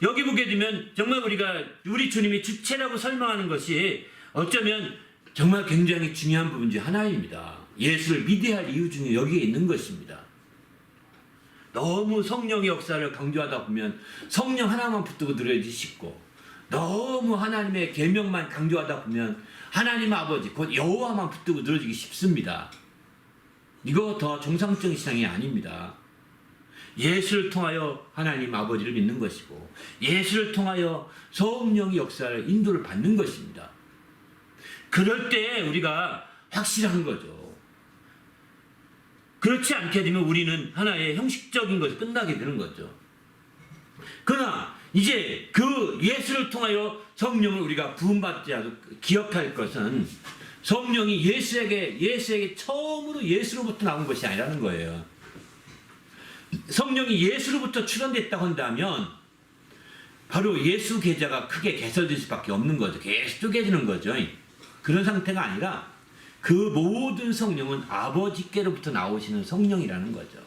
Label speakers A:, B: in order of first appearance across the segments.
A: 여기 보게 되면 정말 우리가 우리 주님이 주체라고 설명하는 것이 어쩌면 정말 굉장히 중요한 부분 중 하나입니다. 예수를 믿어야 할 이유 중에 여기에 있는 것입니다. 너무 성령의 역사를 강조하다 보면 성령 하나만 붙들고 늘어지기 쉽고, 너무 하나님의 계명만 강조하다 보면 하나님 아버지 곧 여호와만 붙들고 늘어지기 쉽습니다. 이거 더 정상적인 신앙이 아닙니다. 예수를 통하여 하나님 아버지를 믿는 것이고, 예수를 통하여 성령의 역사를 인도를 받는 것입니다. 그럴 때 우리가 확실한 거죠. 그렇지 않게 되면 우리는 하나의 형식적인 것이 끝나게 되는 거죠. 그러나 이제 그 예수를 통하여 성령을 우리가 부음받지 않고 기억할 것은 성령이 예수에게 처음으로 예수로부터 나온 것이 아니라는 거예요. 성령이 예수로부터 출현됐다고 한다면 바로 예수 계좌가 크게 개설될 수밖에 없는 거죠. 계속 쪼개지는 거죠. 그런 상태가 아니라 그 모든 성령은 아버지께로부터 나오시는 성령이라는 거죠.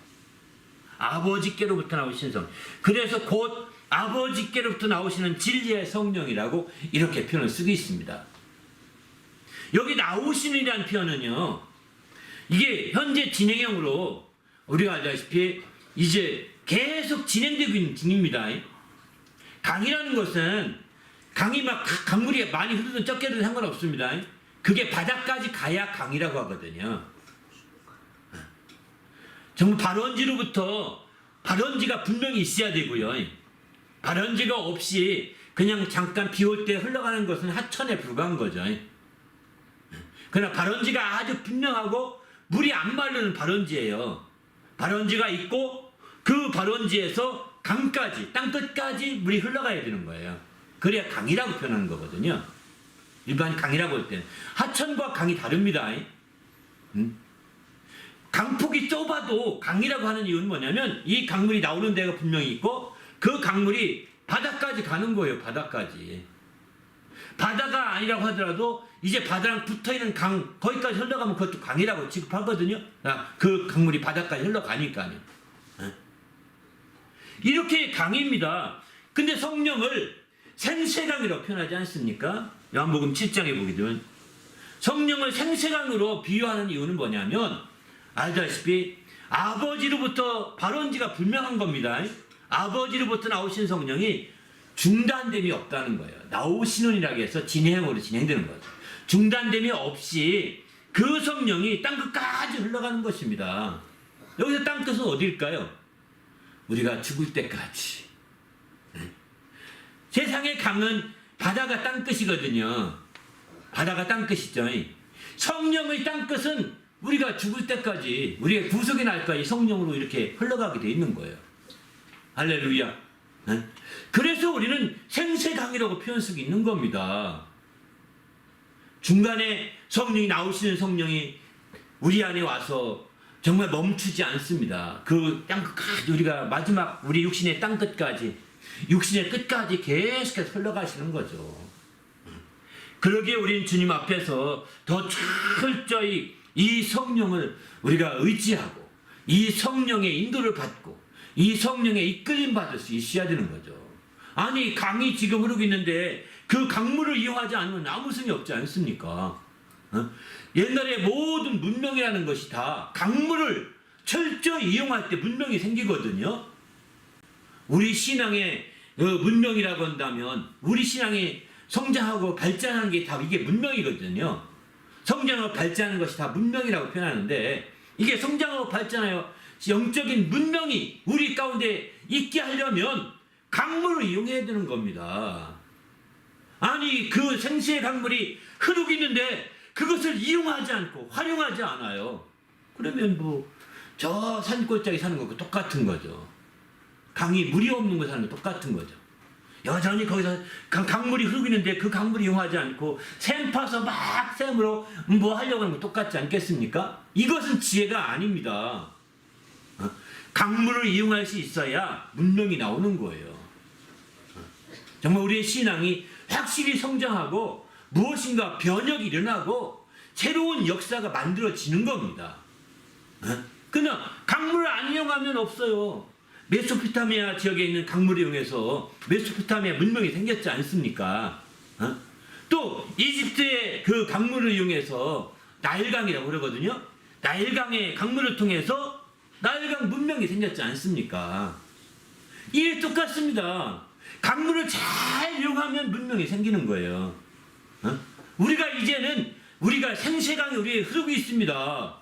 A: 아버지께로부터 나오시는 성령. 그래서 곧 아버지께로부터 나오시는 진리의 성령이라고 이렇게 표현을 쓰고 있습니다. 여기 나오시는이라는 표현은요, 이게 현재 진행형으로 우리가 알다시피 이제 계속 진행되고 있는 중입니다. 강이라는 것은 강이 막 강물이 많이 흐르든 적게 흐르든 상관없습니다. 그게 바닥까지 가야 강이라고 하거든요. 정말 발원지가 분명히 있어야 되고요. 발원지가 없이 그냥 잠깐 비 올 때 흘러가는 것은 하천에 불과한 거죠. 그러나 발원지가 아주 분명하고 물이 안 마르는 발원지예요. 발원지가 있고 그 발원지에서 강까지, 땅끝까지 물이 흘러가야 되는 거예요. 그래야 강이라고 표현하는 거거든요. 일반 강이라고 할 때는. 하천과 강이 다릅니다. 강폭이 좁아도 강이라고 하는 이유는 뭐냐면 이 강물이 나오는 데가 분명히 있고 그 강물이 바다까지 가는 거예요. 바다까지. 바다가 아니라고 하더라도 이제 바다랑 붙어있는 강, 거기까지 흘러가면 그것도 강이라고 취급하거든요. 그 강물이 바다까지 흘러가니까요. 이렇게 강입니다. 근데 성령을 생세강이라고 표현하지 않습니까? 요한복음 7장에 보게 되면 성령을 생세강으로 비유하는 이유는 뭐냐면 알다시피 아버지로부터 발원지가 분명한 겁니다. 아버지로부터 나오신 성령이 중단됨이 없다는 거예요. 나오시는이라고 해서 진행으로 진행되는 거죠. 중단됨이 없이 그 성령이 땅끝까지 흘러가는 것입니다. 여기서 땅끝은 어디일까요? 우리가 죽을 때까지. 세상의 강은 바다가 땅끝이거든요. 바다가 땅끝이죠. 성령의 땅끝은 우리가 죽을 때까지, 우리의 구속의 날까지 성령으로 이렇게 흘러가게 돼 있는 거예요. 할렐루야. 그래서 우리는 생세강이라고 표현 쓰고 있는 겁니다. 중간에 성령이 나오시는 성령이 우리 안에 와서 정말 멈추지 않습니다. 그 땅끝까지, 우리가 마지막 우리 육신의 땅끝까지, 육신의 끝까지 계속해서 흘러가시는 거죠. 그러기에 우리는 주님 앞에서 더 철저히 이 성령을 우리가 의지하고 이 성령의 인도를 받고 이 성령의 이끌림 받을 수 있어야 되는 거죠. 아니, 강이 지금 흐르고 있는데 그 강물을 이용하지 않으면 아무 소용이 없지 않습니까? 옛날에 모든 문명이라는 것이 다 강물을 철저히 이용할 때 문명이 생기거든요. 우리 신앙의 문명이라고 한다면 우리 신앙이 성장하고 발전하는 게 다 이게 문명이거든요. 성장하고 발전하는 것이 다 문명이라고 표현하는데, 이게 성장하고 발전하여 영적인 문명이 우리 가운데 있게 하려면 강물을 이용해야 되는 겁니다. 아니, 그 생수의 강물이 흐르고 있는데 그것을 이용하지 않고 활용하지 않아요. 그러면 저 산골짜기 사는 것과 똑같은 거죠. 강이 물이 없는 곳 사는 거 똑같은 거죠. 여전히 거기서 강물이 흐르고 있는데 그 강물을 이용하지 않고 샘 파서 막 샘으로 하려고 하는 거 똑같지 않겠습니까? 이것은 지혜가 아닙니다. 강물을 이용할 수 있어야 문명이 나오는 거예요. 정말 우리의 신앙이 확실히 성장하고 무엇인가 변혁이 일어나고 새로운 역사가 만들어지는 겁니다. 그러나 강물을 안 이용하면 없어요. 메소포타미아 지역에 있는 강물을 이용해서 메소포타미아 문명이 생겼지 않습니까? 또 이집트의 그 강물을 이용해서 나일강이라고 그러거든요. 나일강의 강물을 통해서 나일강 문명이 생겼지 않습니까? 이게 똑같습니다. 강물을 잘 이용하면 문명이 생기는 거예요. 우리가 이제는 우리가 생세강이 우리에 흐르고 있습니다.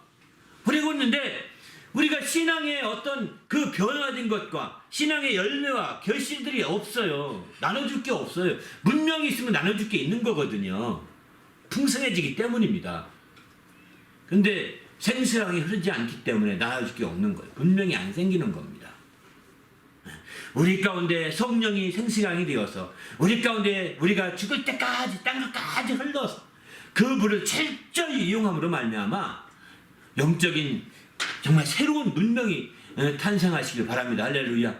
A: 흐르고 있는데 우리가 신앙의 어떤 그 변화된 것과 신앙의 열매와 결실들이 없어요. 나눠줄 게 없어요. 문명이 있으면 나눠줄 게 있는 거거든요. 풍성해지기 때문입니다. 근데 생수량이 흐르지 않기 때문에 나눠줄 게 없는 거예요. 문명이 안 생기는 겁니다. 우리 가운데 성령이 생수량이 되어서 우리 가운데 우리가 죽을 때까지 땅끝까지 흘러서 그 물을 철저히 이용함으로 말미암아 영적인 정말 새로운 문명이 탄생하시길 바랍니다. 할렐루야.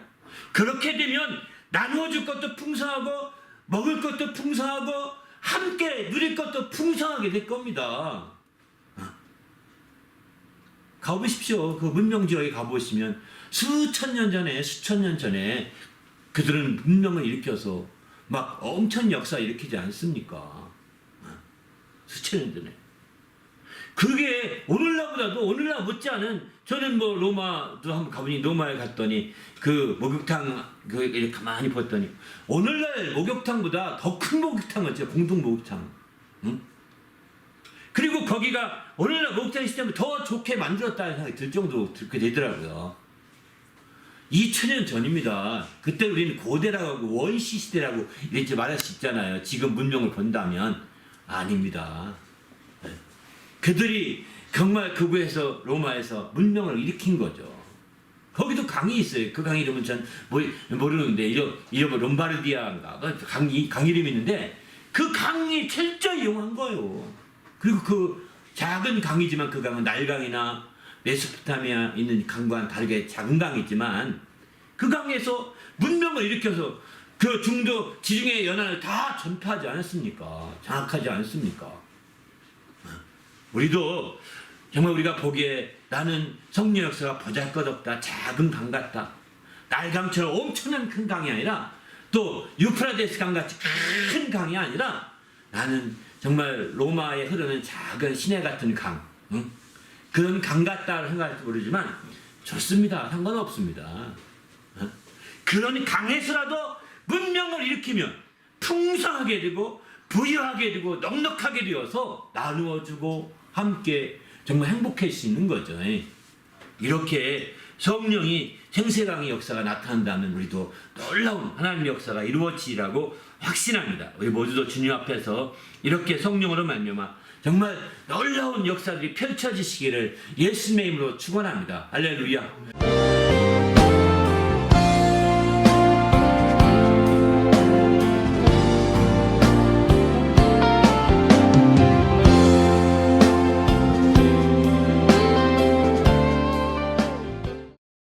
A: 그렇게 되면 나누어줄 것도 풍성하고 먹을 것도 풍성하고 함께 누릴 것도 풍성하게 될 겁니다. 가보십시오. 그 문명지역에 가보시면 수천 년 전에 그들은 문명을 일으켜서 막 엄청 역사 일으키지 않습니까? 수천 년 전에. 그게 오늘날 못지않은, 저는 뭐 로마도 한번 가보니 로마에 갔더니 그 목욕탕 그 이렇게 가만히 봤더니 오늘날 목욕탕보다 더 큰 목욕탕이었죠. 공동 목욕탕. 응? 그리고 거기가 오늘날 목욕탕 시스템을 더 좋게 만들었다는 생각이 들 정도로 그렇게 되더라고요. 2000년 전입니다. 그때 우리는 고대라고 하고 원시 시대라고 이렇게 말할 수 있잖아요. 지금 문명을 본다면 아닙니다. 그들이 정말 그곳에서 로마에서 문명을 일으킨 거죠. 거기도 강이 있어요. 그 강 이름은 전 모르는데 이름 롬바르디아인가 강 이름이 있는데 그 강이 철저히 이용한 거예요. 그리고 그 작은 강이지만 그 강은 나일강이나 메소포타미아 있는 강과는 다르게 작은 강이지만 그 강에서 문명을 일으켜서 그 중도 지중해 연안을 다 전파하지 않았습니까? 장악하지 않습니까? 우리도 정말 우리가 보기에 나는 성령 역사가 보잘것없다, 작은 강 같다, 나일강처럼 엄청난 큰 강이 아니라 또 유프라데스 강같이 큰 강이 아니라 나는 정말 로마에 흐르는 작은 시내 같은 강, 응? 그런 강 같다고 생각할지 모르지만 좋습니다. 상관없습니다. 응? 그런 강에서라도 문명을 일으키면 풍성하게 되고 부유하게 되고 넉넉하게 되어서 나누어주고 함께 정말 행복할 수 있는 거죠. 이렇게 성령이 생세강의 역사가 나타난다면 우리도 놀라운 하나님의 역사가 이루어지리라고 확신합니다. 우리 모두도 주님 앞에서 이렇게 성령으로 말미암아 정말 놀라운 역사들이 펼쳐지시기를 예수님의 이름으로 축원합니다. 할렐루야.